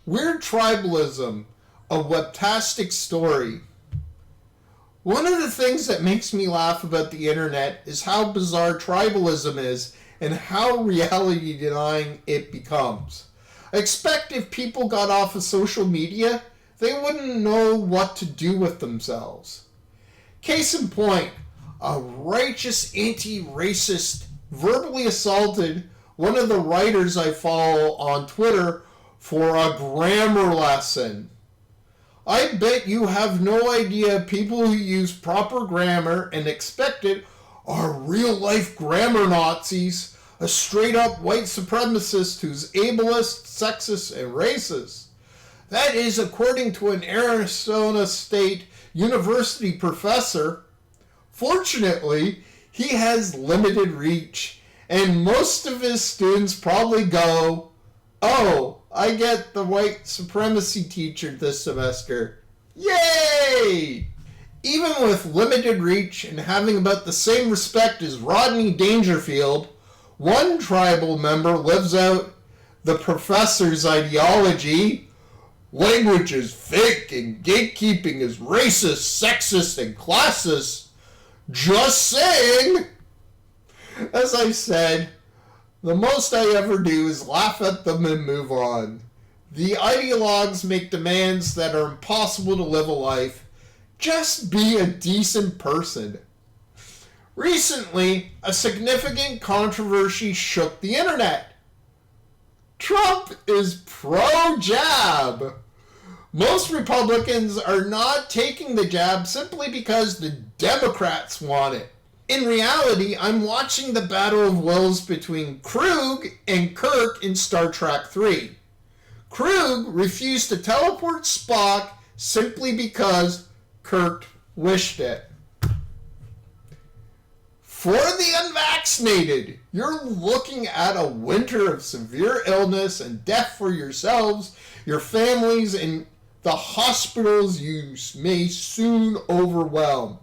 Weird Tribalism, a Webtastic story. One of the things that makes me laugh about the internet is how bizarre tribalism is and how reality denying it becomes. I expect if people got off of social media, they wouldn't know what to do with themselves. Case in point, a righteous anti-racist verbally assaulted one of the writers I follow on Twitter for a grammar lesson. I bet you have no idea people who use proper grammar and expect it are real-life grammar Nazis, a straight-up white supremacist who's ableist, sexist, and racist. That is according to an Arizona State University professor. Fortunately, he has limited reach, and most of his students probably go, "Oh, I get the white supremacy teacher this semester. Yay!" Even with limited reach and having about the same respect as Rodney Dangerfield, one tribal member lives out the professor's ideology. Language is fake and gatekeeping is racist, sexist, and classist. Just saying! As I said, the most I ever do is laugh at them and move on. The ideologues make demands that are impossible to live a life. Just be a decent person. Recently, a significant controversy shook the internet. Trump is pro-jab. Most Republicans are not taking the jab simply because the Democrats want it. In reality, I'm watching the battle of wills between Krug and Kirk in Star Trek 3. Krug refused to teleport Spock simply because Kirk wished it. For the unvaccinated, you're looking at a winter of severe illness and death for yourselves, your families, and the hospitals you may soon overwhelm.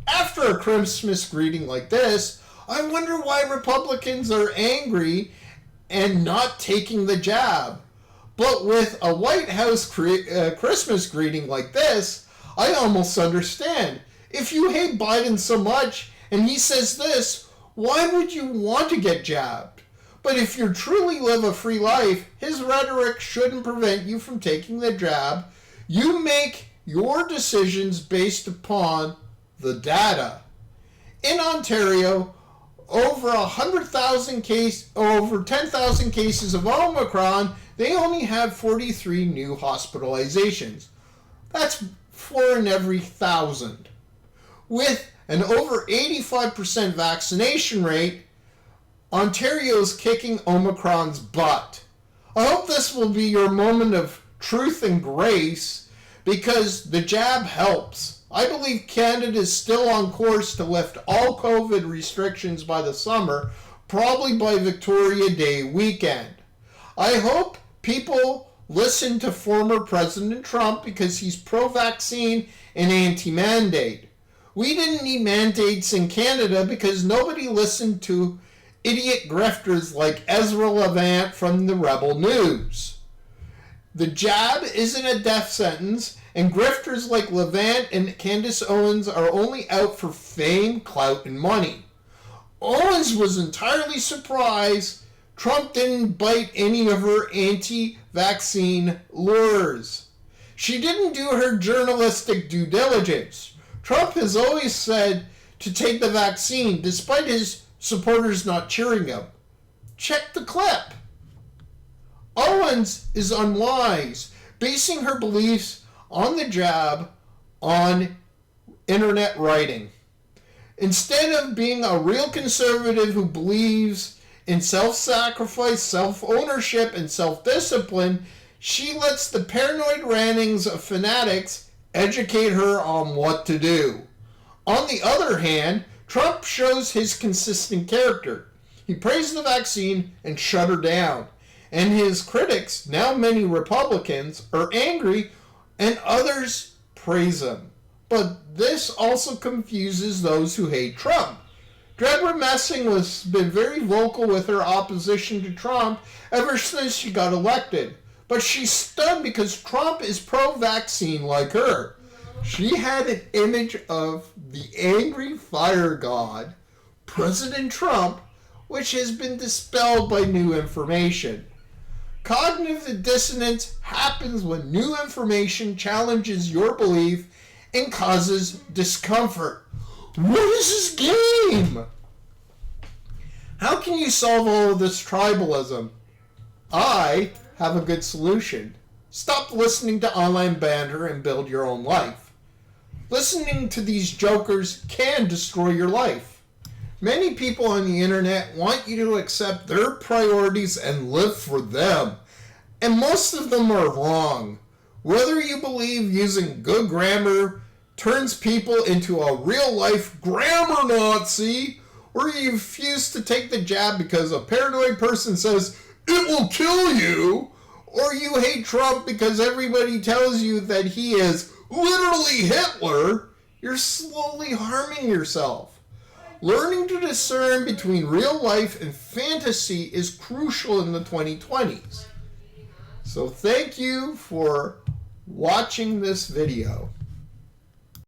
After a Christmas greeting like this, I wonder why Republicans are angry and not taking the jab. But with a White House Christmas greeting like this, I almost understand. If you hate Biden so much and he says this, why would you want to get jabbed? But if you truly live a free life, his rhetoric shouldn't prevent you from taking the jab. You make your decisions based upon the data. In Ontario, over 10,000 cases of Omicron, they only have 43 new hospitalizations. That's 4 in every 1,000. With an over 85% vaccination rate, Ontario's kicking Omicron's butt. I hope this will be your moment of truth and grace, because the jab helps. I believe Canada is still on course to lift all COVID restrictions by the summer, probably by Victoria Day weekend. I hope people listen to former President Trump because he's pro-vaccine and anti-mandate. We didn't need mandates in Canada because nobody listened to idiot grifters like Ezra Levant from the Rebel News. The jab isn't a death sentence, and grifters like Levant and Candace Owens are only out for fame, clout, and money. Owens was entirely surprised Trump didn't bite any of her anti-vaccine lures. She didn't do her journalistic due diligence. Trump has always said to take the vaccine, despite his supporters not cheering him. Check the clip. Owens is unwise, basing her beliefs on the jab on internet writing. Instead of being a real conservative who believes in self-sacrifice, self-ownership, and self-discipline, she lets the paranoid rantings of fanatics educate her on what to do. On the other hand, Trump shows his consistent character. He praised the vaccine and shut her down. And his critics, now many Republicans, are angry and others praise him. But this also confuses those who hate Trump. Debra Messing has been very vocal with her opposition to Trump ever since she got elected. But she's stunned because Trump is pro-vaccine like her. She had an image of the angry fire god, President Trump, which has been dispelled by new information. Cognitive dissonance happens when new information challenges your belief and causes discomfort. What is this game? How can you solve all of this tribalism? I have a good solution. Stop listening to online banter and build your own life. Listening to these jokers can destroy your life. Many people on the internet want you to accept their priorities and live for them. And most of them are wrong. Whether you believe using good grammar turns people into a real-life grammar Nazi, or you refuse to take the jab because a paranoid person says, "It will kill you," or you hate Trump because everybody tells you that he is literally Hitler, you're slowly harming yourself. Learning to discern between real life and fantasy is crucial in the 2020s. So thank you for watching this video.